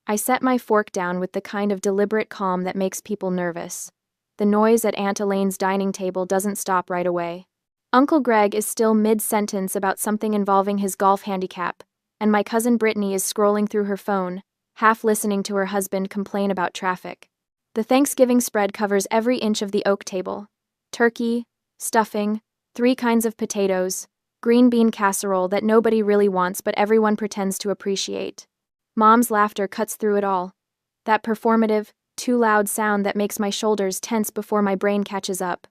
I set my fork down with the kind of deliberate calm that makes people nervous. The noise at Aunt Elaine's dining table doesn't stop right away. Uncle Greg is still mid-sentence about something involving his golf handicap, and my cousin Brittany is scrolling through her phone, half listening to her husband complain about traffic. The Thanksgiving spread covers every inch of the oak table. Turkey, stuffing, 3 kinds of potatoes, green bean casserole that nobody really wants but everyone pretends to appreciate. Mom's laughter cuts through it all. That performative, too loud sound that makes my shoulders tense before my brain catches up.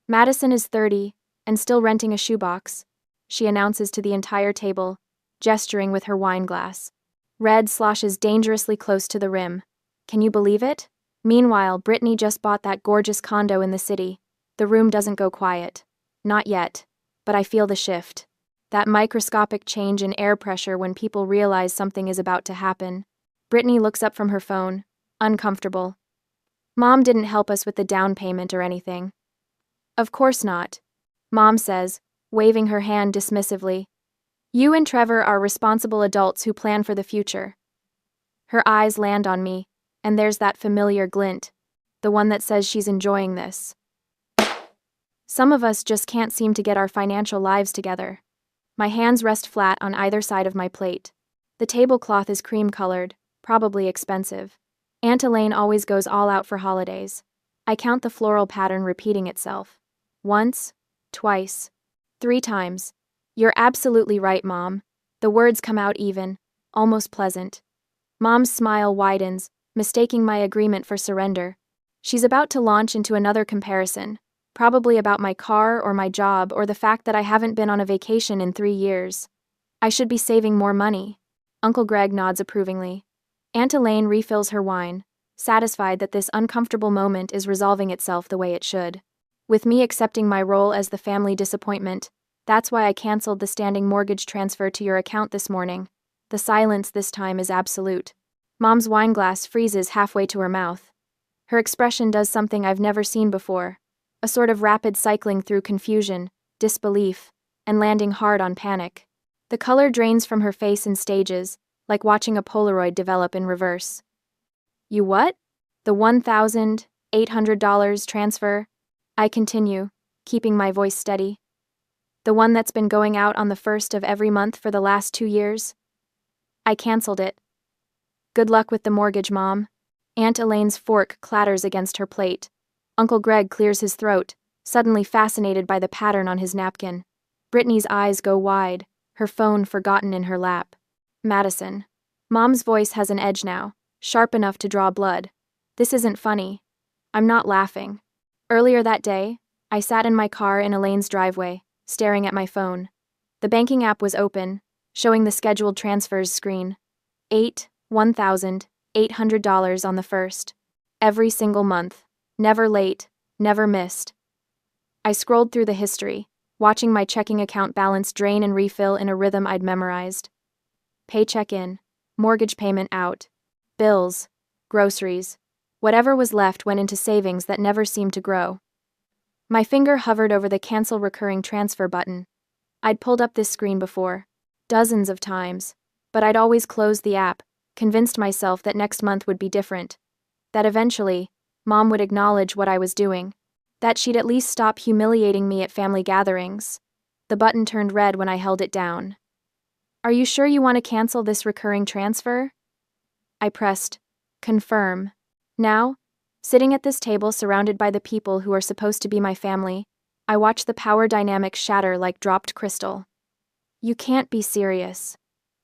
Madison is 30, and still renting a shoebox, she announces to the entire table, gesturing with her wine glass. Red sloshes dangerously close to the rim. Can you believe it? Meanwhile, Brittany just bought that gorgeous condo in the city. The room doesn't go quiet. Not yet, but I feel the shift. That microscopic change in air pressure when people realize something is about to happen. Brittany looks up from her phone, uncomfortable. Mom didn't help us with the down payment or anything. Of course not, Mom says, waving her hand dismissively. You and Trevor are responsible adults who plan for the future. Her eyes land on me, and there's that familiar glint, the one that says she's enjoying this. Some of us just can't seem to get our financial lives together. My hands rest flat on either side of my plate. The tablecloth is cream-colored, probably expensive. Aunt Elaine always goes all out for holidays. I count the floral pattern repeating itself. Once, twice, 3 times. You're absolutely right, Mom. The words come out even, almost pleasant. Mom's smile widens, mistaking my agreement for surrender. She's about to launch into another comparison, probably about my car or my job or the fact that I haven't been on a vacation in 3 years. I should be saving more money. Uncle Greg nods approvingly. Aunt Elaine refills her wine, satisfied that this uncomfortable moment is resolving itself the way it should. With me accepting my role as the family disappointment, that's why I canceled the standing mortgage transfer to your account this morning. The silence this time is absolute. Mom's wine glass freezes halfway to her mouth. Her expression does something I've never seen before, a sort of rapid cycling through confusion, disbelief, and landing hard on panic. The color drains from her face in stages, like watching a Polaroid develop in reverse. You what? The $1,800 transfer? I continue, keeping my voice steady. The one that's been going out on the 1st of every month for the last 2 years? I canceled it. Good luck with the mortgage, Mom. Aunt Elaine's fork clatters against her plate. Uncle Greg clears his throat, suddenly fascinated by the pattern on his napkin. Brittany's eyes go wide, her phone forgotten in her lap. Madison. Mom's voice has an edge now, sharp enough to draw blood. This isn't funny. I'm not laughing. Earlier that day, I sat in my car in Elaine's driveway, staring at my phone. The banking app was open, showing the scheduled transfers screen. $1,800 on the 1st. Every single month. Never late, never missed. I scrolled through the history, watching my checking account balance drain and refill in a rhythm I'd memorized. Paycheck in, mortgage payment out, bills, groceries. Whatever was left went into savings that never seemed to grow. My finger hovered over the cancel recurring transfer button. I'd pulled up this screen before, dozens of times, but I'd always closed the app, convinced myself that next month would be different. That eventually, Mom would acknowledge what I was doing. That she'd at least stop humiliating me at family gatherings. The button turned red when I held it down. Are you sure you want to cancel this recurring transfer? I pressed confirm. Now, sitting at this table surrounded by the people who are supposed to be my family, I watch the power dynamics shatter like dropped crystal. You can't be serious.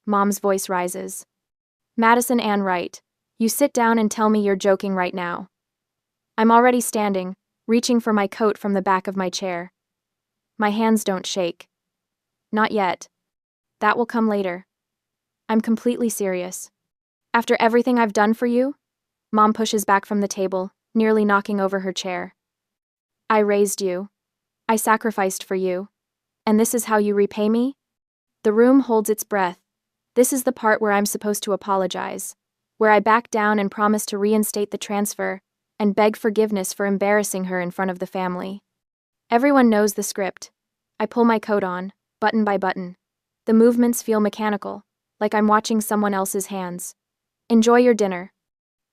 Mom's voice rises. Madison Ann Wright, you sit down and tell me you're joking right now. I'm already standing, reaching for my coat from the back of my chair. My hands don't shake. Not yet. That will come later. I'm completely serious. After everything I've done for you? Mom pushes back from the table, nearly knocking over her chair. I raised you. I sacrificed for you. And this is how you repay me? The room holds its breath. This is the part where I'm supposed to apologize, where I back down and promise to reinstate the transfer, and beg forgiveness for embarrassing her in front of the family. Everyone knows the script. I pull my coat on, button by button. The movements feel mechanical, like I'm watching someone else's hands. Enjoy your dinner.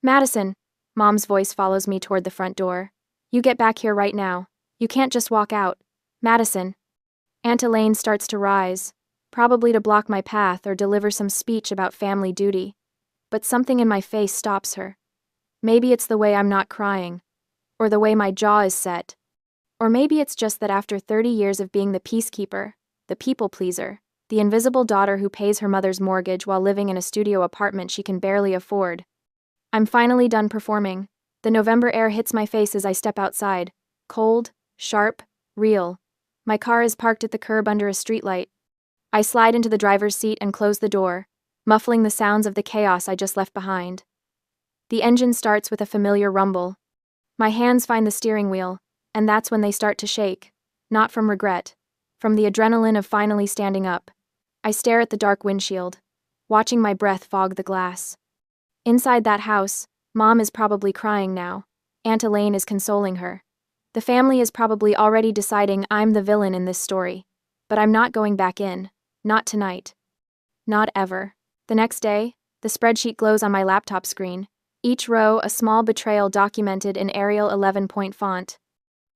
Madison, Mom's voice follows me toward the front door. You get back here right now. You can't just walk out. Madison. Aunt Elaine starts to rise, probably to block my path or deliver some speech about family duty. But something in my face stops her. Maybe it's the way I'm not crying, or the way my jaw is set. Or maybe it's just that after 30 years of being the peacekeeper, the people pleaser, the invisible daughter who pays her mother's mortgage while living in a studio apartment she can barely afford. I'm finally done performing. The November air hits my face as I step outside. Cold, sharp, real. My car is parked at the curb under a streetlight. I slide into the driver's seat and close the door, muffling the sounds of the chaos I just left behind. The engine starts with a familiar rumble. My hands find the steering wheel, and that's when they start to shake. Not from regret, from the adrenaline of finally standing up. I stare at the dark windshield, watching my breath fog the glass. Inside that house, Mom is probably crying now. Aunt Elaine is consoling her. The family is probably already deciding I'm the villain in this story. But I'm not going back in. Not tonight. Not ever. The next day, the spreadsheet glows on my laptop screen. Each row a small betrayal documented in Arial 11-point font.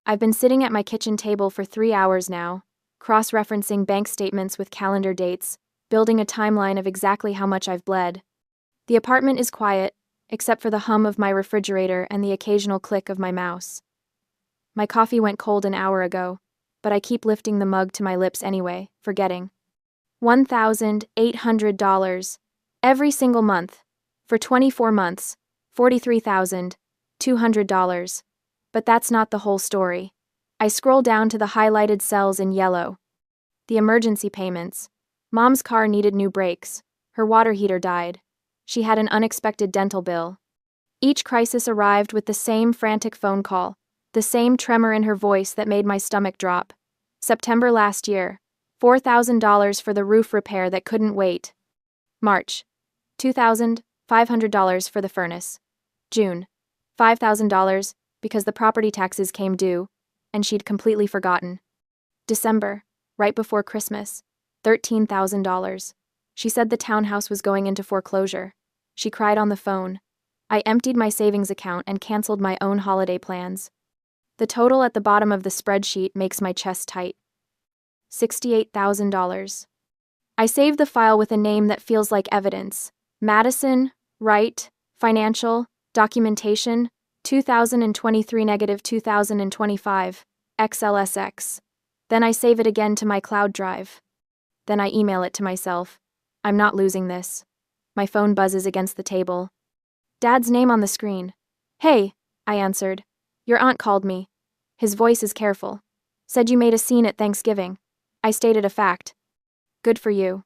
I've been sitting at my kitchen table for 3 hours now, cross-referencing bank statements with calendar dates, building a timeline of exactly how much I've bled. The apartment is quiet, except for the hum of my refrigerator and the occasional click of my mouse. My coffee went cold an hour ago, but I keep lifting the mug to my lips anyway, forgetting. $1,800. Every single month. For 24 months. $43,200. But that's not the whole story. I scroll down to the highlighted cells in yellow. The emergency payments. Mom's car needed new brakes. Her water heater died. She had an unexpected dental bill. Each crisis arrived with the same frantic phone call, the same tremor in her voice that made my stomach drop. September last year, $4,000 for the roof repair that couldn't wait. March, $2,500 for the furnace. June, $5,000 because the property taxes came due, and she'd completely forgotten. December, right before Christmas, $13,000. She said the townhouse was going into foreclosure. She cried on the phone. I emptied my savings account and canceled my own holiday plans. The total at the bottom of the spreadsheet makes my chest tight. $68,000. I saved the file with a name that feels like evidence. Madison, Wright, Financial, Documentation, 2023-2025, XLSX. Then I save it again to my cloud drive. Then I email it to myself. I'm not losing this. My phone buzzes against the table. Dad's name on the screen. Hey, I answered. Your aunt called me. His voice is careful. Said you made a scene at Thanksgiving. I stated a fact. Good for you.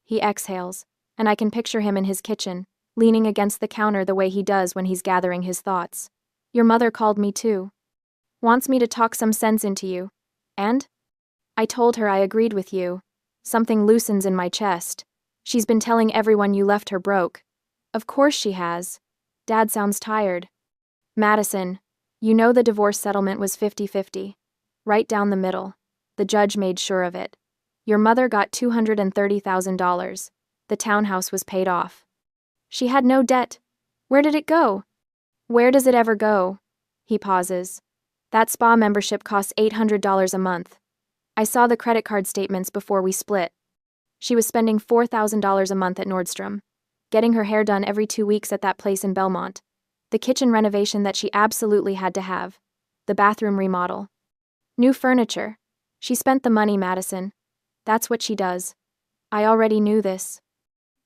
He exhales, and I can picture him in his kitchen, leaning against the counter the way he does when he's gathering his thoughts. Your mother called me too. Wants me to talk some sense into you. And? I told her I agreed with you. Something loosens in my chest. She's been telling everyone you left her broke. Of course she has. Dad sounds tired. Madison, you know the divorce settlement was 50-50. Right down the middle. The judge made sure of it. Your mother got $230,000. The townhouse was paid off. She had no debt. Where did it go? Where does it ever go? He pauses. That spa membership costs $800 a month. I saw the credit card statements before we split. She was spending $4,000 a month at Nordstrom, getting her hair done every 2 weeks at that place in Belmont, the kitchen renovation that she absolutely had to have, the bathroom remodel. New furniture. She spent the money, Madison. That's what she does. I already knew this.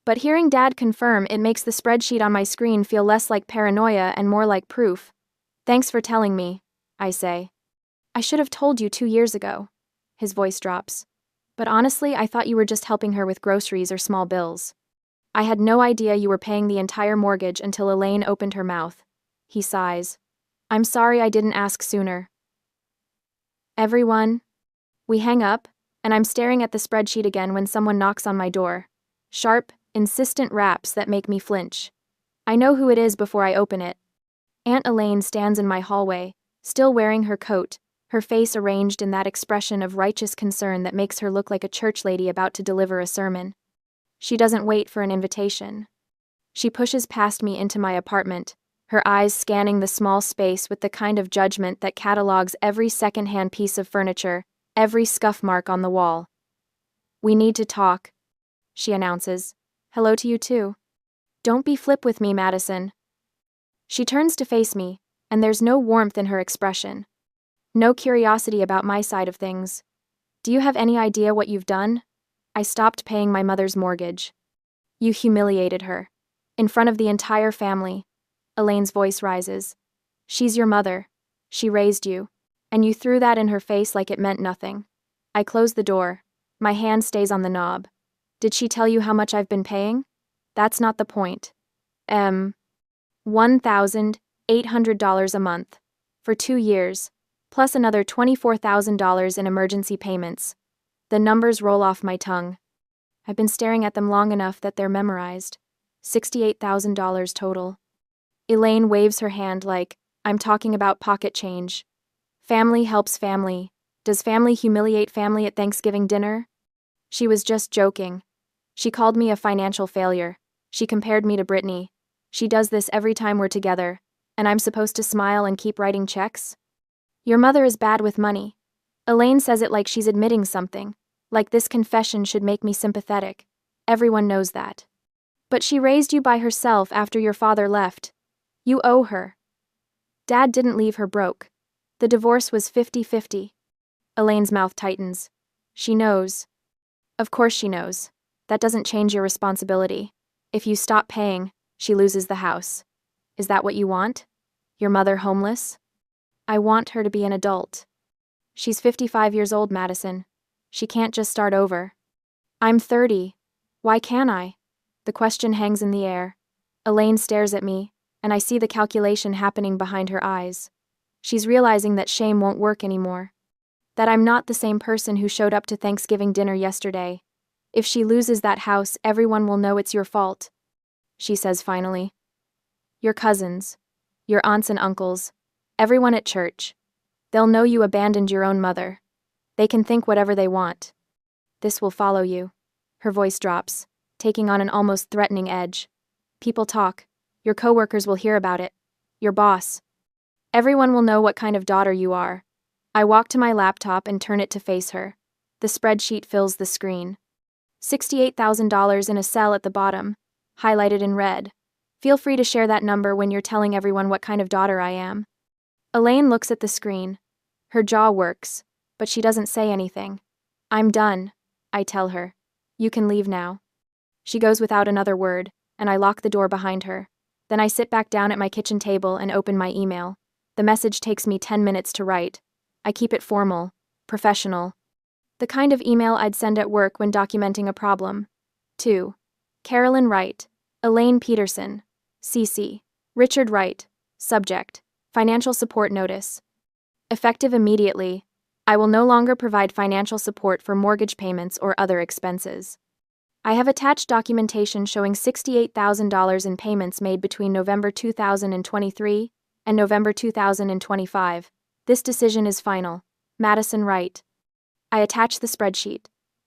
But hearing Dad confirm it makes the spreadsheet on my screen feel less like paranoia and more like proof. Thanks for telling me, I say. I should have told you 2 years ago. His voice drops. But honestly, I thought you were just helping her with groceries or small bills. I had no idea you were paying the entire mortgage until Elaine opened her mouth. He sighs. I'm sorry I didn't ask sooner. Everyone. We hang up, and I'm staring at the spreadsheet again when someone knocks on my door. Sharp, insistent raps that make me flinch. I know who it is before I open it. Aunt Elaine stands in my hallway, still wearing her coat, her face arranged in that expression of righteous concern that makes her look like a church lady about to deliver a sermon. She doesn't wait for an invitation. She pushes past me into my apartment, her eyes scanning the small space with the kind of judgment that catalogs every second-hand piece of furniture, every scuff mark on the wall. "We need to talk," she announces. "Hello to you too. Don't be flip with me, Madison." She turns to face me, and there's no warmth in her expression. No curiosity about my side of things. "Do you have any idea what you've done?" "I stopped paying my mother's mortgage." "You humiliated her. In front of the entire family." Elaine's voice rises. "She's your mother. She raised you. And you threw that in her face like it meant nothing." I close the door. My hand stays on the knob. "Did she tell you how much I've been paying?" "That's not the point. $1,800 a month. For 2 years. Plus another $24,000 in emergency payments." The numbers roll off my tongue. I've been staring at them long enough that they're memorized. $68,000 total. Elaine waves her hand like, I'm talking about pocket change. Family helps family. Does family humiliate family at Thanksgiving dinner? She was just joking. She called me a financial failure. She compared me to Brittany. She does this every time we're together, and I'm supposed to smile and keep writing checks? Your mother is bad with money. Elaine says it like she's admitting something, like this confession should make me sympathetic. Everyone knows that. But she raised you by herself after your father left. You owe her. Dad didn't leave her broke. The divorce was 50-50. Elaine's mouth tightens. She knows. Of course she knows. That doesn't change your responsibility. If you stop paying, she loses the house. Is that what you want? Your mother homeless? I want her to be an adult. She's 55 years old, Madison. She can't just start over. I'm 30. Why can't I? The question hangs in the air. Elaine stares at me, and I see the calculation happening behind her eyes. She's realizing that shame won't work anymore. That I'm not the same person who showed up to Thanksgiving dinner yesterday. If she loses that house, everyone will know it's your fault. She says finally. Your cousins, your aunts and uncles, everyone at church. They'll know you abandoned your own mother. They can think whatever they want. This will follow you. Her voice drops, taking on an almost threatening edge. People talk. Your coworkers will hear about it. Your boss. Everyone will know what kind of daughter you are. I walk to my laptop and turn it to face her. The spreadsheet fills the screen. $68,000 in a cell at the bottom, highlighted in red. Feel free to share that number when you're telling everyone what kind of daughter I am. Elaine looks at the screen. Her jaw works, but she doesn't say anything. I'm done, I tell her. You can leave now. She goes without another word, and I lock the door behind her. Then I sit back down at my kitchen table and open my email. The message takes me 10 minutes to write. I keep it formal, professional. The kind of email I'd send at work when documenting a problem. 2. Carolyn Wright, Elaine Peterson, CC, Richard Wright, subject, financial support notice. Effective immediately. I will no longer provide financial support for mortgage payments or other expenses. I have attached documentation showing $68,000 in payments made between November 2023 and November 2025. This decision is final. Madison Wright. I attach the spreadsheet.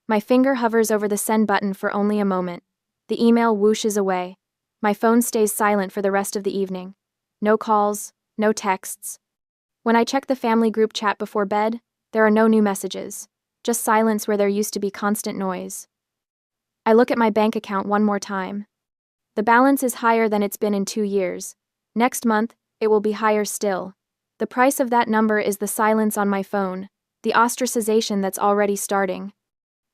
My finger hovers over the send button for only a moment. The email whooshes away. My phone stays silent for the rest of the evening. No calls, no texts. When I check the family group chat before bed, there are no new messages. Just silence where there used to be constant noise. I look at my bank account one more time. The balance is higher than it's been in 2 years. Next month, it will be higher still. The price of that number is the silence on my phone, the ostracization that's already starting.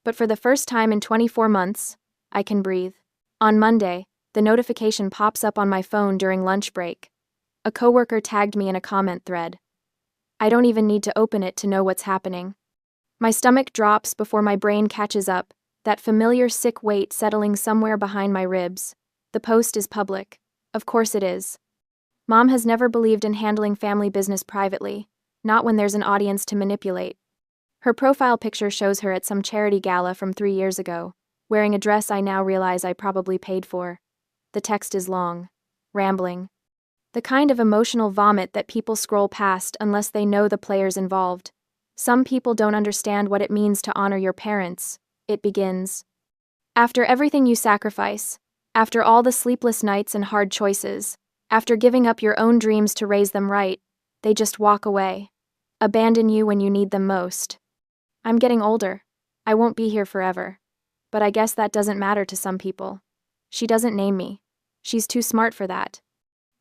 But for the first time in 24 months, I can breathe. On Monday, the notification pops up on my phone during lunch break. A coworker tagged me in a comment thread. I don't even need to open it to know what's happening. My stomach drops before my brain catches up, that familiar sick weight settling somewhere behind my ribs. The post is public. Of course it is. Mom has never believed in handling family business privately, not when there's an audience to manipulate. Her profile picture shows her at some charity gala from 3 years ago, wearing a dress I now realize I probably paid for. The text is long, rambling. The kind of emotional vomit that people scroll past unless they know the players involved. Some people don't understand what it means to honor your parents. It begins. After everything you sacrifice, After all the sleepless nights and hard choices, after giving up your own dreams to raise them right, they just walk away. Abandon you when you need them most. I'm getting older. I won't be here forever. But I guess that doesn't matter to some people. She doesn't name me. She's too smart for that.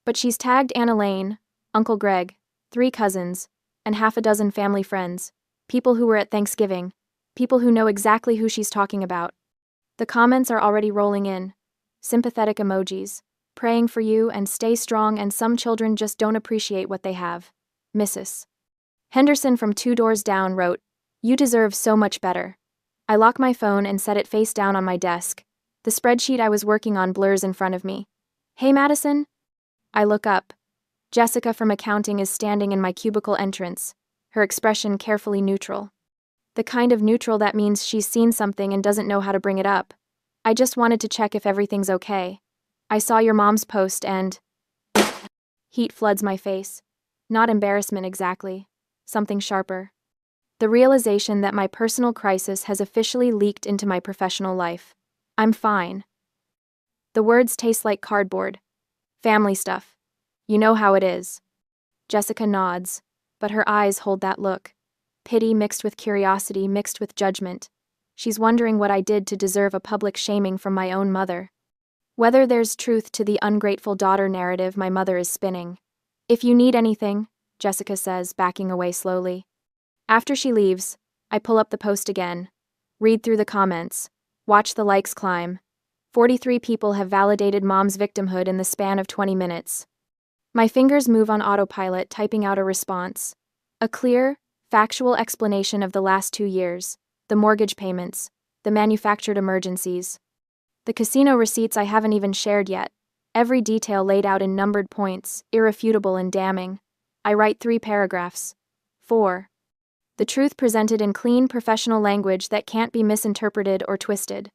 But she's tagged Anna Lane, Uncle Greg, 3 cousins, and half a dozen family friends, people who were at Thanksgiving, people who know exactly who she's talking about. The comments are already rolling in. Sympathetic emojis, praying for you and stay strong, and some children just don't appreciate what they have. Mrs. Henderson from 2 doors down wrote, "You deserve so much better." I lock my phone and set it face down on my desk. The spreadsheet I was working on blurs in front of me. "Hey, Madison?" I look up. Jessica from accounting is standing in my cubicle entrance, her expression carefully neutral. The kind of neutral that means she's seen something and doesn't know how to bring it up. "I just wanted to check if everything's okay. I saw your mom's post and..." Heat floods my face. Not embarrassment exactly. Something sharper. The realization that my personal crisis has officially leaked into my professional life. I'm fine. The words taste like cardboard. Family stuff. You know how it is. Jessica nods, but her eyes hold that look. Pity mixed with curiosity, mixed with judgment. She's wondering what I did to deserve a public shaming from my own mother. Whether there's truth to the ungrateful daughter narrative my mother is spinning. "If you need anything," Jessica says, backing away slowly. After she leaves, I pull up the post again, read through the comments, watch the likes climb. 43 people have validated mom's victimhood in the span of 20 minutes. My fingers move on autopilot, typing out a response. A clear, factual explanation of the last 2 years, the mortgage payments, the manufactured emergencies. The casino receipts I haven't even shared yet, every detail laid out in numbered points, irrefutable and damning. I write 3 paragraphs. 4. The truth presented in clean, professional language that can't be misinterpreted or twisted.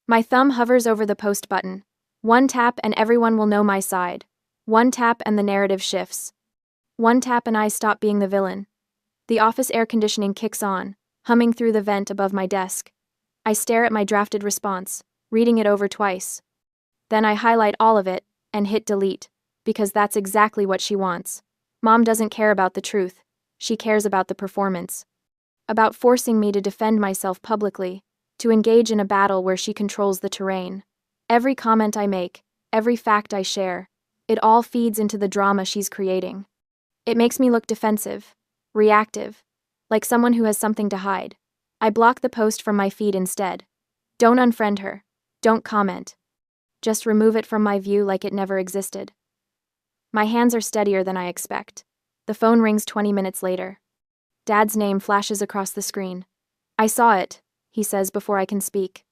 My thumb hovers over the post button. 1 tap and everyone will know my side. 1 tap and the narrative shifts. 1 tap and I stop being the villain. The office air conditioning kicks on, humming through the vent above my desk. I stare at my drafted response, reading it over twice. Then I highlight all of it and hit delete, because that's exactly what she wants. Mom doesn't care about the truth. She cares about the performance. About forcing me to defend myself publicly, to engage in a battle where she controls the terrain. Every comment I make, every fact I share, it all feeds into the drama she's creating. It makes me look defensive, reactive, like someone who has something to hide. I block the post from my feed instead. Don't unfriend her. Don't comment. Just remove it from my view like it never existed. My hands are steadier than I expect. The phone rings 20 minutes later. Dad's name flashes across the screen. "I saw it," he says before I can speak.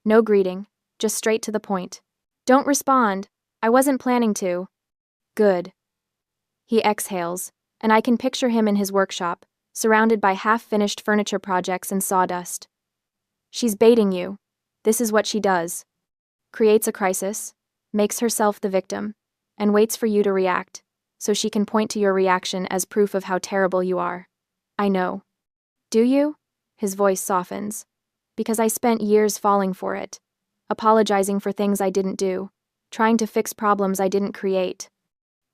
No greeting, just straight to the point. "Don't respond. I wasn't planning to." "Good." He exhales, and I can picture him in his workshop, surrounded by half-finished furniture projects and sawdust. "She's baiting you. This is what she does. Creates a crisis, makes herself the victim, and waits for you to react, so she can point to your reaction as proof of how terrible you are. I know." "Do you?" His voice softens. "Because I spent years falling for it, apologizing for things I didn't do, trying to fix problems I didn't create.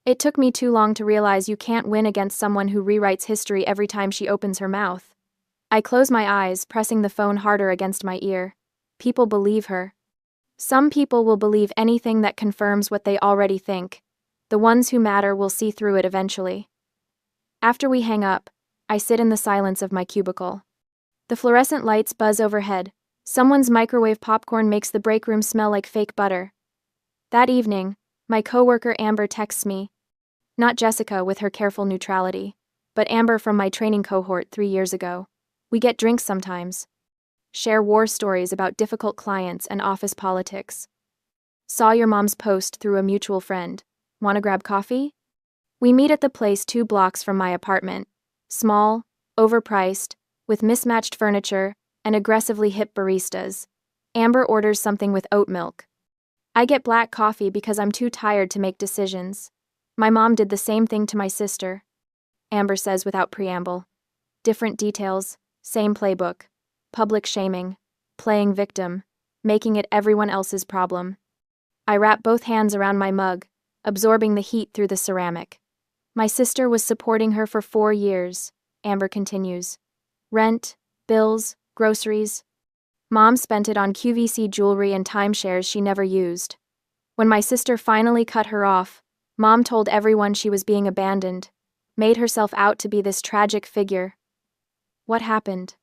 It took me too long to realize you can't win against someone who rewrites history every time she opens her mouth." I close my eyes, pressing the phone harder against my ear. People believe her. Some people will believe anything that confirms what they already think. The ones who matter will see through it eventually. After we hang up, I sit in the silence of my cubicle. The fluorescent lights buzz overhead. Someone's microwave popcorn makes the break room smell like fake butter. That evening, my coworker Amber texts me. Not Jessica with her careful neutrality, but Amber from my training cohort 3 years ago. We get drinks sometimes. Share war stories about difficult clients and office politics. "Saw your mom's post through a mutual friend. Wanna grab coffee?" We meet at the place 2 blocks from my apartment. Small, overpriced, with mismatched furniture and aggressively hip baristas. Amber orders something with oat milk. I get black coffee because I'm too tired to make decisions. My mom did the same thing to my sister. Amber says without preamble. Different details, same playbook. Public shaming, playing victim, making it everyone else's problem. I wrap both hands around my mug, absorbing the heat through the ceramic. My sister was supporting her for 4 years, Amber continues. Rent, bills, groceries. Mom spent it on QVC jewelry and timeshares she never used. When my sister finally cut her off, Mom told everyone she was being abandoned, made herself out to be this tragic figure. What happened?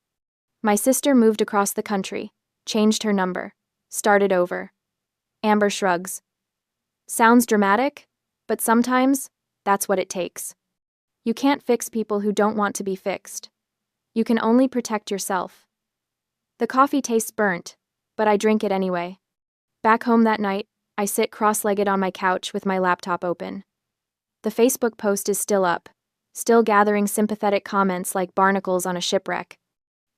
My sister moved across the country, changed her number, started over. Amber shrugs. Sounds dramatic, but sometimes that's what it takes. You can't fix people who don't want to be fixed. You can only protect yourself. The coffee tastes burnt, but I drink it anyway. Back home that night, I sit cross-legged on my couch with my laptop open. The Facebook post is still up, still gathering sympathetic comments like barnacles on a shipwreck.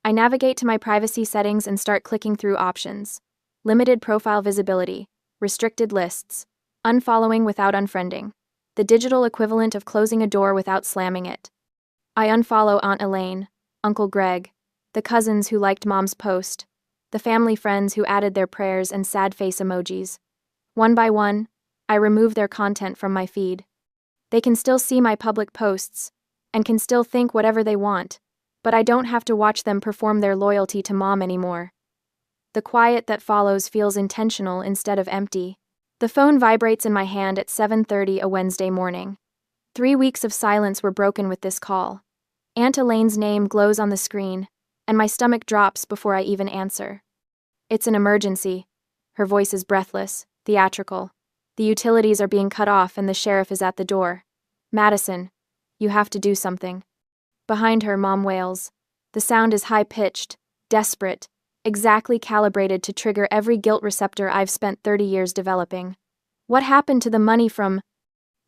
I navigate to my privacy settings and start clicking through options. Limited profile visibility, restricted lists, unfollowing without unfriending, the digital equivalent of closing a door without slamming it. I unfollow Aunt Elaine, Uncle Greg, the cousins who liked Mom's post, the family friends who added their prayers and sad face emojis. One by one, I remove their content from my feed. They can still see my public posts, and can still think whatever they want, but I don't have to watch them perform their loyalty to Mom anymore. The quiet that follows feels intentional instead of empty. The phone vibrates in my hand at 7:30 a Wednesday morning. 3 weeks of silence were broken with this call. Aunt Elaine's name glows on the screen, and my stomach drops before I even answer. It's an emergency. Her voice is breathless, theatrical. The utilities are being cut off and the sheriff is at the door. Madison, you have to do something. Behind her, Mom wails. The sound is high-pitched, desperate, exactly calibrated to trigger every guilt receptor I've spent 30 years developing. What happened to the money from...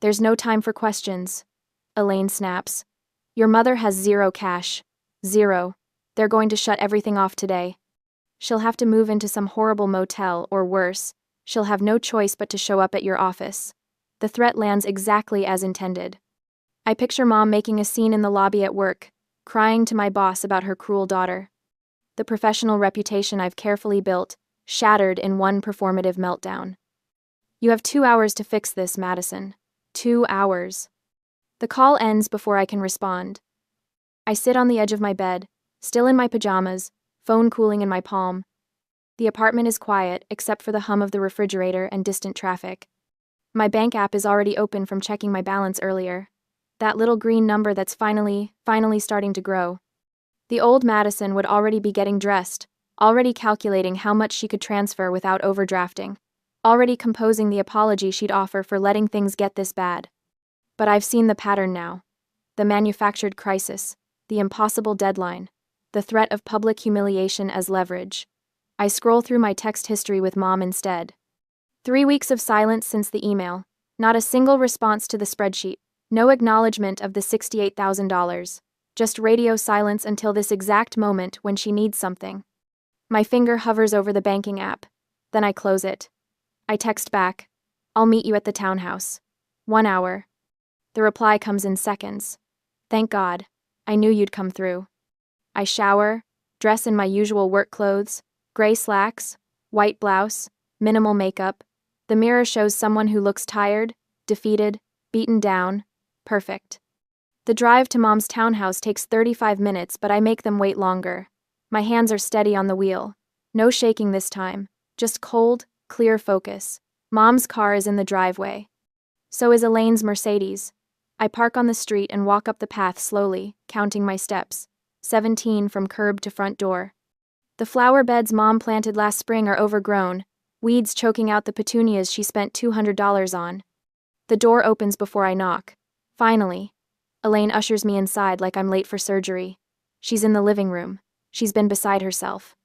There's no time for questions. Elaine snaps. Your mother has 0 cash. 0. They're going to shut everything off today. She'll have to move into some horrible motel, or worse, she'll have no choice but to show up at your office. The threat lands exactly as intended. I picture Mom making a scene in the lobby at work, crying to my boss about her cruel daughter. The professional reputation I've carefully built, shattered in one performative meltdown. You have 2 hours to fix this, Madison. 2 hours. The call ends before I can respond. I sit on the edge of my bed, still in my pajamas, phone cooling in my palm. The apartment is quiet, except for the hum of the refrigerator and distant traffic. My bank app is already open from checking my balance earlier. That little green number that's finally starting to grow. The old Madison would already be getting dressed, already calculating how much she could transfer without overdrafting, already composing the apology she'd offer for letting things get this bad. But I've seen the pattern now. The manufactured crisis, the impossible deadline, the threat of public humiliation as leverage. I scroll through my text history with Mom instead. 3 weeks of silence since the email, not a single response to the spreadsheet, no acknowledgement of the $68,000, just radio silence until this exact moment when she needs something. My finger hovers over the banking app, then I close it. I text back, I'll meet you at the townhouse. 1 hour. The reply comes in seconds. Thank God, I knew you'd come through. I shower, dress in my usual work clothes, gray slacks, white blouse, minimal makeup. The mirror shows someone who looks tired, defeated, beaten down. Perfect. The drive to Mom's townhouse takes 35 minutes, but I make them wait longer. My hands are steady on the wheel. No shaking this time, just cold, clear focus. Mom's car is in the driveway. So is Elaine's Mercedes. I park on the street and walk up the path slowly, counting my steps. 17 from curb to front door. The flower beds Mom planted last spring are overgrown, weeds choking out the petunias she spent $200 on. The door opens before I knock. Finally. Elaine ushers me inside like I'm late for surgery. She's in the living room. She's been beside herself.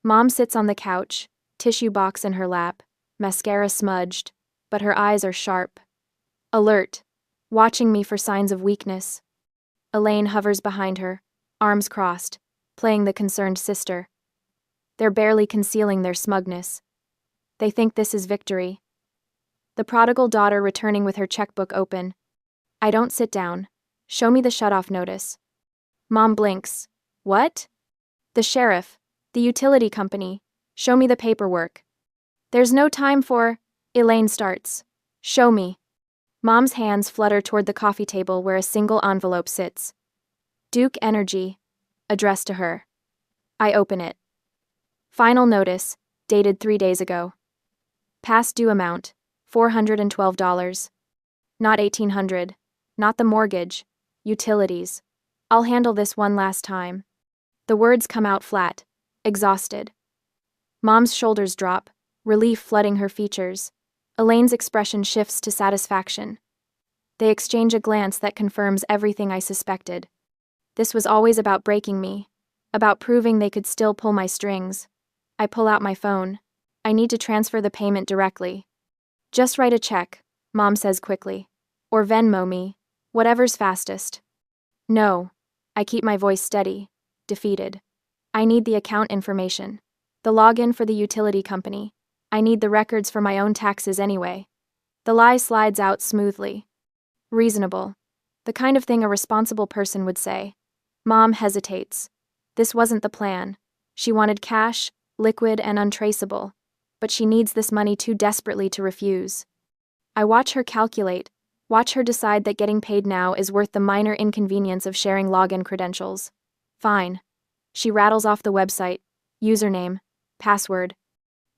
Mom sits on the couch, tissue box in her lap, mascara smudged, but her eyes are sharp. Alert, watching me for signs of weakness. Elaine hovers behind her, arms crossed, playing the concerned sister. They're barely concealing their smugness. They think this is victory. The prodigal daughter returning with her checkbook open. I don't sit down. Show me the shutoff notice. Mom blinks. What? The sheriff. The utility company. Show me the paperwork. There's no time for... Elaine starts. Show me. Mom's hands flutter toward the coffee table where a single envelope sits. Duke Energy. Addressed to her. I open it. Final notice, dated 3 days ago. Past due amount, $412. Not $1,800. Not the mortgage. Utilities. I'll handle this one last time. The words come out flat, exhausted. Mom's shoulders drop, relief flooding her features. Elaine's expression shifts to satisfaction. They exchange a glance that confirms everything I suspected. This was always about breaking me, about proving they could still pull my strings. I pull out my phone. I need to transfer the payment directly. Just write a check, Mom says quickly. Or Venmo me, whatever's fastest. No. I keep my voice steady, defeated. I need the account information. The login for the utility company. I need the records for my own taxes anyway. The lie slides out smoothly. Reasonable. The kind of thing a responsible person would say. Mom hesitates. This wasn't the plan. She wanted cash, liquid and untraceable. But she needs this money too desperately to refuse. I watch her calculate, watch her decide that getting paid now is worth the minor inconvenience of sharing login credentials. Fine. She rattles off the website, username, password.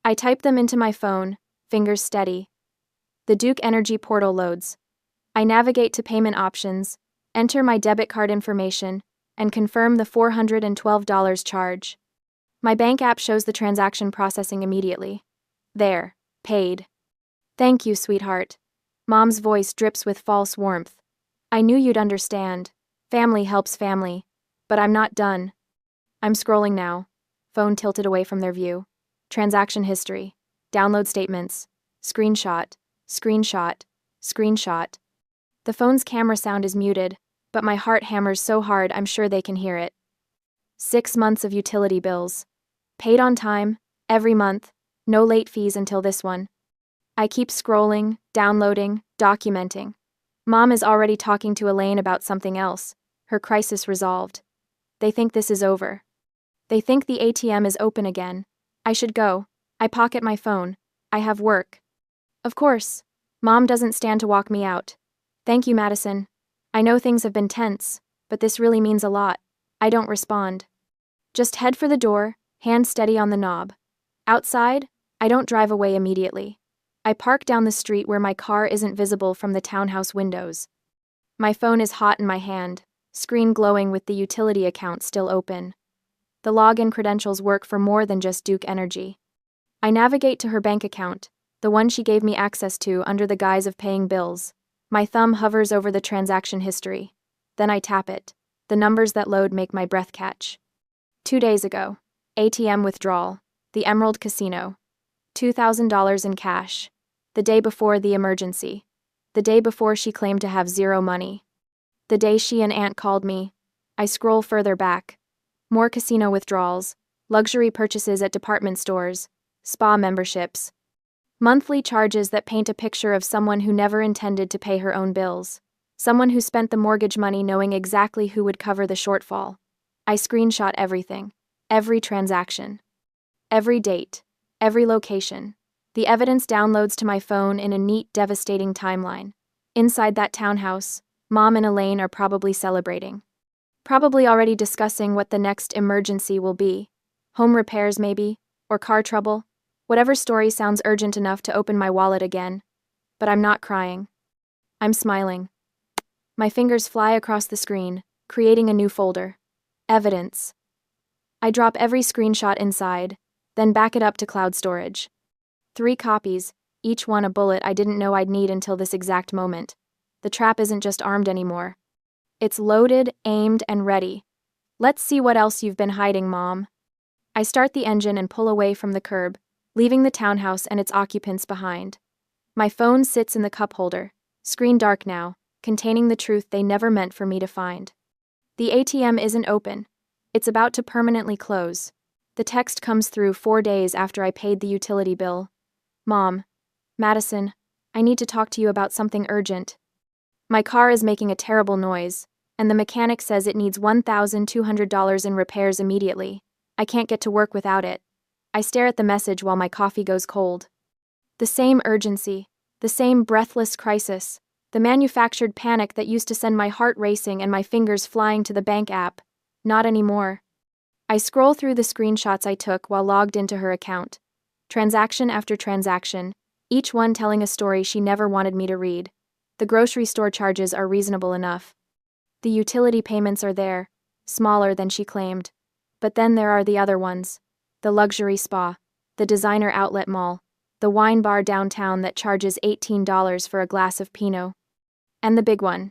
I type them into my phone, fingers steady. The Duke Energy portal loads. I navigate to payment options, enter my debit card information, and confirm the $412 charge. My bank app shows the transaction processing immediately. There, paid. Thank you, sweetheart. Mom's voice drips with false warmth. I knew you'd understand. Family helps family. But I'm not done. I'm scrolling now. Phone tilted away from their view. Transaction history. Download statements. Screenshot. Screenshot. Screenshot. The phone's camera sound is muted, but my heart hammers so hard I'm sure they can hear it. 6 months of utility bills. Paid on time, every month, no late fees until this one. I keep scrolling, downloading, documenting. Mom is already talking to Elaine about something else, her crisis resolved. They think this is over. They think the ATM is open again. I should go. I pocket my phone. I have work. Of course. Mom doesn't stand to walk me out. Thank you, Madison. I know things have been tense, but this really means a lot. I don't respond. Just head for the door, hand steady on the knob. Outside, I don't drive away immediately. I park down the street where my car isn't visible from the townhouse windows. My phone is hot in my hand, screen glowing with the utility account still open. The login credentials work for more than just Duke Energy. I navigate to her bank account, the one she gave me access to under the guise of paying bills. My thumb hovers over the transaction history. Then I tap it. The numbers that load make my breath catch. 2 days ago. ATM withdrawal. The Emerald Casino. $2,000 in cash. The day before the emergency. The day before she claimed to have zero money. The day she and Aunt called me. I scroll further back. More casino withdrawals. Luxury purchases at department stores. Spa memberships. Monthly charges that paint a picture of someone who never intended to pay her own bills. Someone who spent the mortgage money knowing exactly who would cover the shortfall. I screenshot everything. Every transaction. Every date. Every location. The evidence downloads to my phone in a neat, devastating timeline. Inside that townhouse, Mom and Elaine are probably celebrating. Probably already discussing what the next emergency will be. Home repairs, maybe, or car trouble. Whatever story sounds urgent enough to open my wallet again. But I'm not crying. I'm smiling. My fingers fly across the screen, creating a new folder. Evidence. I drop every screenshot inside, then back it up to cloud storage. 3 copies, each one a bullet I didn't know I'd need until this exact moment. The trap isn't just armed anymore. It's loaded, aimed, and ready. Let's see what else you've been hiding, Mom. I start the engine and pull away from the curb, leaving the townhouse and its occupants behind. My phone sits in the cup holder, screen dark now, containing the truth they never meant for me to find. The ATM isn't open. It's about to permanently close. The text comes through 4 days after I paid the utility bill. Mom, Madison, I need to talk to you about something urgent. My car is making a terrible noise, and the mechanic says it needs $1,200 in repairs immediately. I can't get to work without it. I stare at the message while my coffee goes cold. The same urgency, the same breathless crisis, the manufactured panic that used to send my heart racing and my fingers flying to the bank app. Not anymore. I scroll through the screenshots I took while logged into her account. Transaction after transaction, each one telling a story she never wanted me to read. The grocery store charges are reasonable enough. The utility payments are there, smaller than she claimed. But then there are the other ones. The luxury spa, the designer outlet mall, the wine bar downtown that charges $18 for a glass of Pinot. And the big one.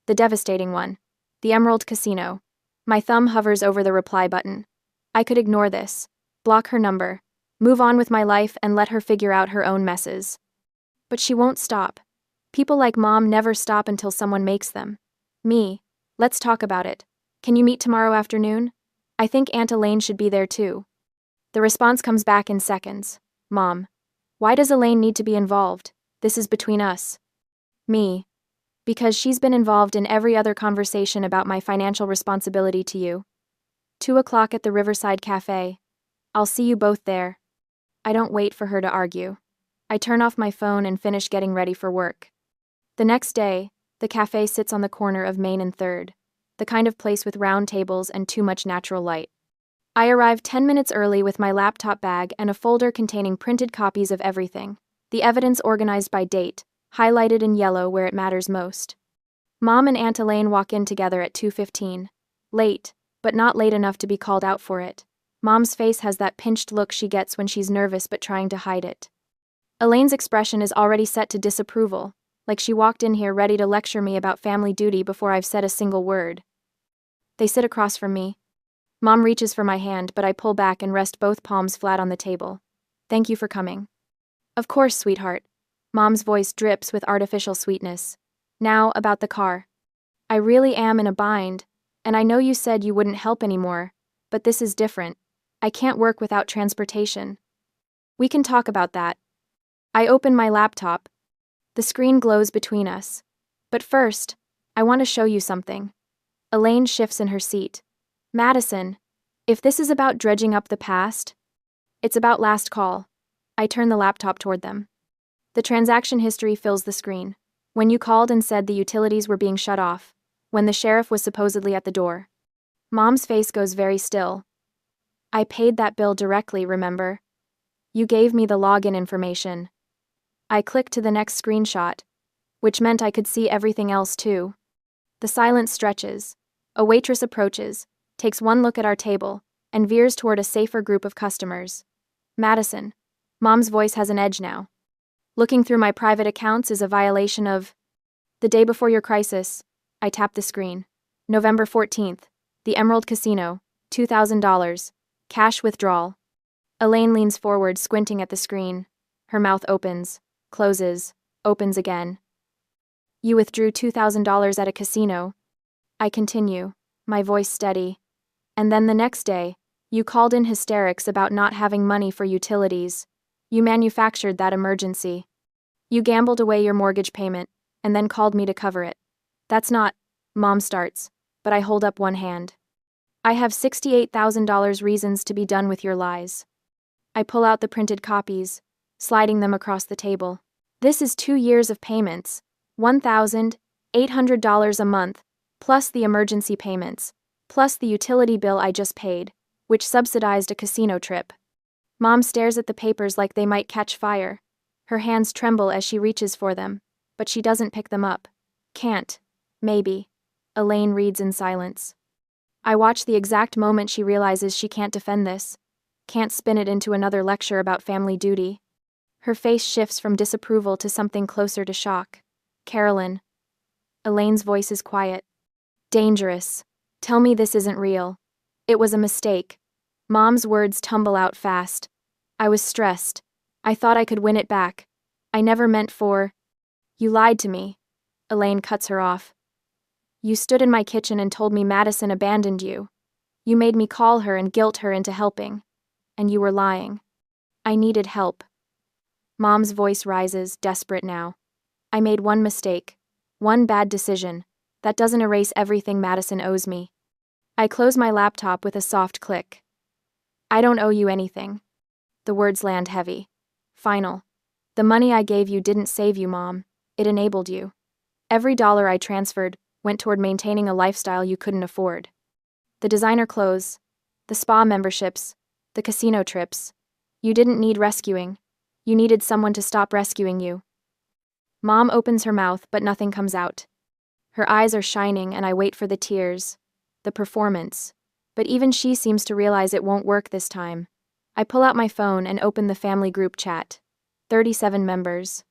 The devastating one. The Emerald Casino. My thumb hovers over the reply button. I could ignore this, block her number, move on with my life and let her figure out her own messes. But she won't stop. People like Mom never stop until someone makes them. Me. Let's talk about it. Can you meet tomorrow afternoon? I think Aunt Elaine should be there too. The response comes back in seconds. Mom. Why does Elaine need to be involved? This is between us. Me. Because she's been involved in every other conversation about my financial responsibility to you. 2 o'clock at the Riverside Cafe. I'll see you both there. I don't wait for her to argue. I turn off my phone and finish getting ready for work. The next day, the cafe sits on the corner of Main and 3rd, the kind of place with round tables and too much natural light. I arrive 10 minutes early with my laptop bag and a folder containing printed copies of everything, the evidence organized by date, highlighted in yellow where it matters most. Mom and Aunt Elaine walk in together at 2:15. Late, but not late enough to be called out for it. Mom's face has that pinched look she gets when she's nervous but trying to hide it. Elaine's expression is already set to disapproval, like she walked in here ready to lecture me about family duty before I've said a single word. They sit across from me. Mom reaches for my hand, but I pull back and rest both palms flat on the table. Thank you for coming. Of course, sweetheart. Mom's voice drips with artificial sweetness. Now, about the car. I really am in a bind, and I know you said you wouldn't help anymore, but this is different. I can't work without transportation. We can talk about that. I open my laptop. The screen glows between us. But first, I want to show you something. Elaine shifts in her seat. Madison, if this is about dredging up the past, it's about last call. I turn the laptop toward them. The transaction history fills the screen. When you called and said the utilities were being shut off. When the sheriff was supposedly at the door. Mom's face goes very still. I paid that bill directly, remember? You gave me the login information. I clicked to the next screenshot, which meant I could see everything else too. The silence stretches. A waitress approaches, takes one look at our table, and veers toward a safer group of customers. Madison. Mom's voice has an edge now. Looking through my private accounts is a violation of... The day before your crisis. I tap the screen. November 14th. The Emerald Casino. $2,000. Cash withdrawal. Elaine leans forward, squinting at the screen. Her mouth opens, closes, opens again. You withdrew $2,000 at a casino. I continue, my voice steady. And then the next day, you called in hysterics about not having money for utilities. You manufactured that emergency. You gambled away your mortgage payment, and then called me to cover it. That's not... Mom starts, but I hold up one hand. I have $68,000 reasons to be done with your lies. I pull out the printed copies, sliding them across the table. This is 2 years of payments, $1,800 a month, plus the emergency payments, plus the utility bill I just paid, which subsidized a casino trip. Mom stares at the papers like they might catch fire. Her hands tremble as she reaches for them, but she doesn't pick them up. Can't. Maybe. Elaine reads in silence. I watch the exact moment she realizes she can't defend this, can't spin it into another lecture about family duty. Her face shifts from disapproval to something closer to shock. Carolyn. Elaine's voice is quiet. Dangerous. Tell me this isn't real. It was a mistake. Mom's words tumble out fast. I was stressed. I thought I could win it back. I never meant for... You lied to me. Elaine cuts her off. You stood in my kitchen and told me Madison abandoned you. You made me call her and guilt her into helping. And you were lying. I needed help. Mom's voice rises, desperate now. I made one mistake. One bad decision. That doesn't erase everything Madison owes me. I close my laptop with a soft click. I don't owe you anything. The words land heavy. Final. The money I gave you didn't save you, Mom. It enabled you. Every dollar I transferred went toward maintaining a lifestyle you couldn't afford. The designer clothes, the spa memberships, the casino trips. You didn't need rescuing. You needed someone to stop rescuing you. Mom opens her mouth, but nothing comes out. Her eyes are shining, and I wait for the tears, the performance. But even she seems to realize it won't work this time. I pull out my phone and open the family group chat. 37 members.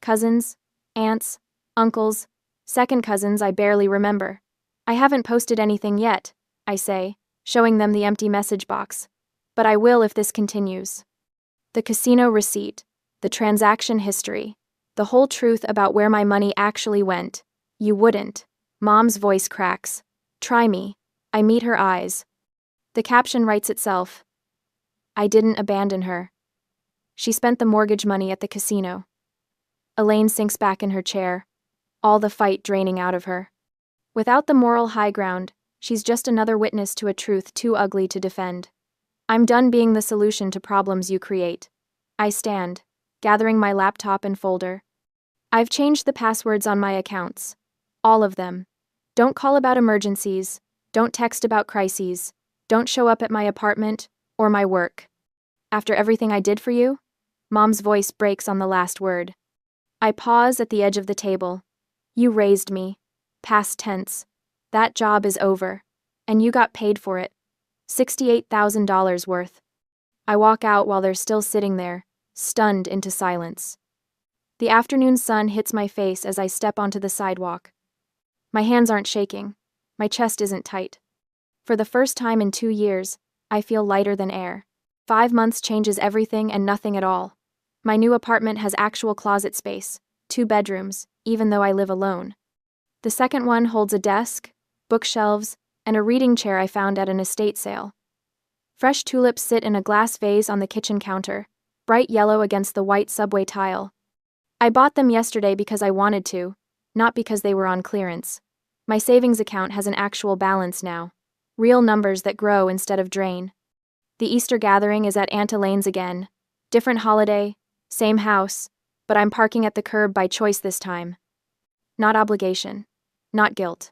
Cousins, aunts, uncles, second cousins I barely remember. I haven't posted anything yet, I say, showing them the empty message box. But I will if this continues. The casino receipt, the transaction history, the whole truth about where my money actually went. You wouldn't. Mom's voice cracks. Try me. I meet her eyes. The caption writes itself. I didn't abandon her. She spent the mortgage money at the casino. Elaine sinks back in her chair, all the fight draining out of her. Without the moral high ground, she's just another witness to a truth too ugly to defend. I'm done being the solution to problems you create. I stand, gathering my laptop and folder. I've changed the passwords on my accounts. All of them. Don't call about emergencies. Don't text about crises. Don't show up at my apartment or my work. After everything I did for you? Mom's voice breaks on the last word. I pause at the edge of the table. You raised me. Past tense. That job is over. And you got paid for it. $68,000 worth. I walk out while they're still sitting there, stunned into silence. The afternoon sun hits my face as I step onto the sidewalk. My hands aren't shaking. My chest isn't tight. For the first time in 2 years, I feel lighter than air. 5 months changes everything and nothing at all. My new apartment has actual closet space, 2 bedrooms, even though I live alone. The second one holds a desk, bookshelves, and a reading chair I found at an estate sale. Fresh tulips sit in a glass vase on the kitchen counter, bright yellow against the white subway tile. I bought them yesterday because I wanted to, not because they were on clearance. My savings account has an actual balance now. Real numbers that grow instead of drain. The Easter gathering is at Aunt Elaine's again. Different holiday, same house, but I'm parking at the curb by choice this time. Not obligation. Not guilt.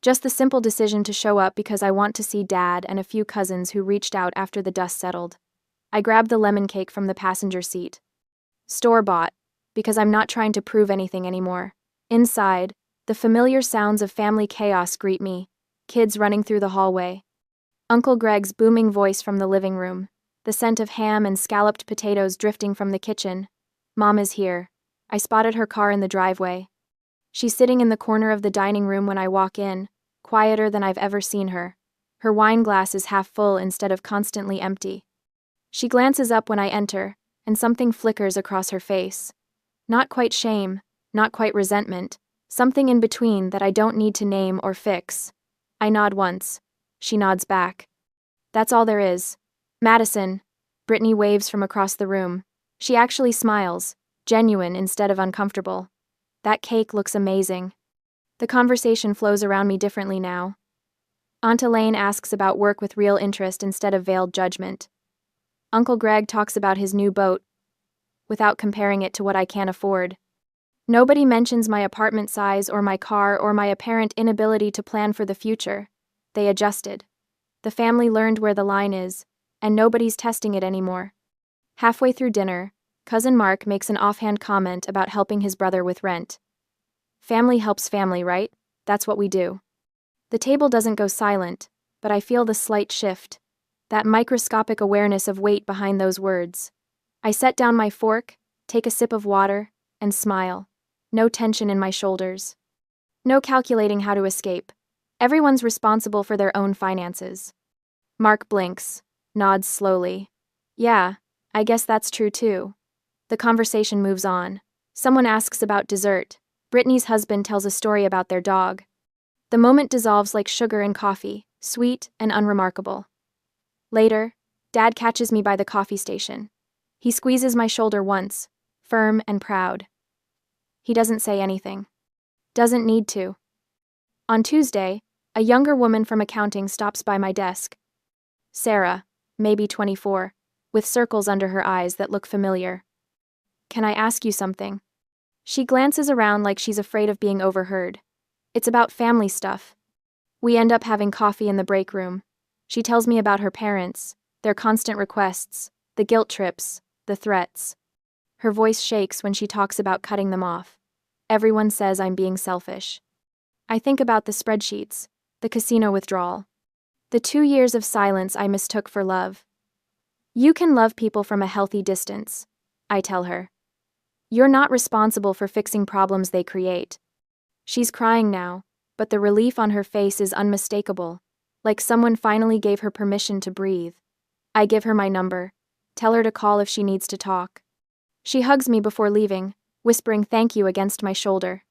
Just the simple decision to show up because I want to see Dad and a few cousins who reached out after the dust settled. I grab the lemon cake from the passenger seat. Store-bought, because I'm not trying to prove anything anymore. Inside, the familiar sounds of family chaos greet me. Kids running through the hallway. Uncle Greg's booming voice from the living room. The scent of ham and scalloped potatoes drifting from the kitchen. Mom is here. I spotted her car in the driveway. She's sitting in the corner of the dining room when I walk in, quieter than I've ever seen her. Her wine glass is half full instead of constantly empty. She glances up when I enter, and something flickers across her face. Not quite shame, not quite resentment, something in between that I don't need to name or fix. I nod once. She nods back. That's all there is. Madison. Brittany waves from across the room. She actually smiles, genuine instead of uncomfortable. That cake looks amazing. The conversation flows around me differently now. Aunt Elaine asks about work with real interest instead of veiled judgment. Uncle Greg talks about his new boat, without comparing it to what I can't afford. Nobody mentions my apartment size or my car or my apparent inability to plan for the future. They adjusted. The family learned where the line is, and nobody's testing it anymore. Halfway through dinner, Cousin Mark makes an offhand comment about helping his brother with rent. Family helps family, right? That's what we do. The table doesn't go silent, but I feel the slight shift, that microscopic awareness of weight behind those words. I set down my fork, take a sip of water, and smile. No tension in my shoulders. No calculating how to escape. Everyone's responsible for their own finances. Mark blinks, nods slowly. Yeah, I guess that's true too. The conversation moves on. Someone asks about dessert. Brittany's husband tells a story about their dog. The moment dissolves like sugar in coffee, sweet and unremarkable. Later, Dad catches me by the coffee station. He squeezes my shoulder once, firm and proud. He doesn't say anything. Doesn't need to. On Tuesday, a younger woman from accounting stops by my desk. Sarah, maybe 24, with circles under her eyes that look familiar. Can I ask you something? She glances around like she's afraid of being overheard. It's about family stuff. We end up having coffee in the break room. She tells me about her parents, their constant requests, the guilt trips, the threats. Her voice shakes when she talks about cutting them off. Everyone says I'm being selfish. I think about the spreadsheets, the casino withdrawal. The 2 years of silence I mistook for love. You can love people from a healthy distance, I tell her. You're not responsible for fixing problems they create. She's crying now, but the relief on her face is unmistakable, like someone finally gave her permission to breathe. I give her my number, tell her to call if she needs to talk. She hugs me before leaving, whispering thank you against my shoulder.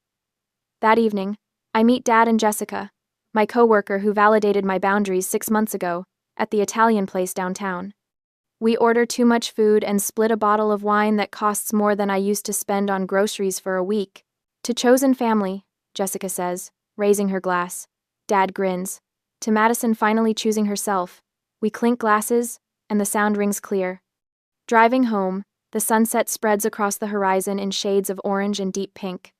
That evening, I meet Dad and Jessica, my coworker who validated my boundaries 6 months ago, at the Italian place downtown. We order too much food and split a bottle of wine that costs more than I used to spend on groceries for a week. To chosen family, Jessica says, raising her glass. Dad grins. To Madison finally choosing herself. We clink glasses, and the sound rings clear. Driving home, the sunset spreads across the horizon in shades of orange and deep pink.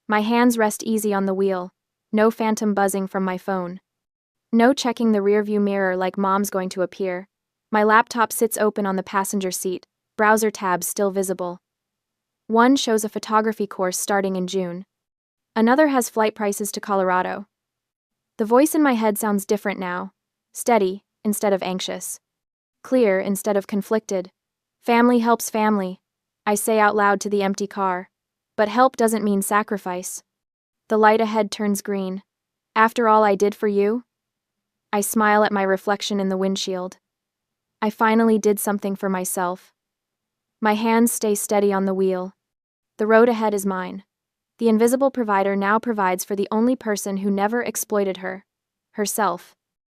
My hands rest easy on the wheel, no phantom buzzing from my phone. No checking the rearview mirror like Mom's going to appear. My laptop sits open on the passenger seat, browser tabs still visible. One shows a photography course starting in June. Another has flight prices to Colorado. The voice in my head sounds different now. Steady, instead of anxious. Clear, instead of conflicted. Family helps family, I say out loud to the empty car. But help doesn't mean sacrifice. The light ahead turns green. After all I did for you? I smile at my reflection in the windshield. I finally did something for myself. My hands stay steady on the wheel. The road ahead is mine. The invisible provider now provides for the only person who never exploited her, herself.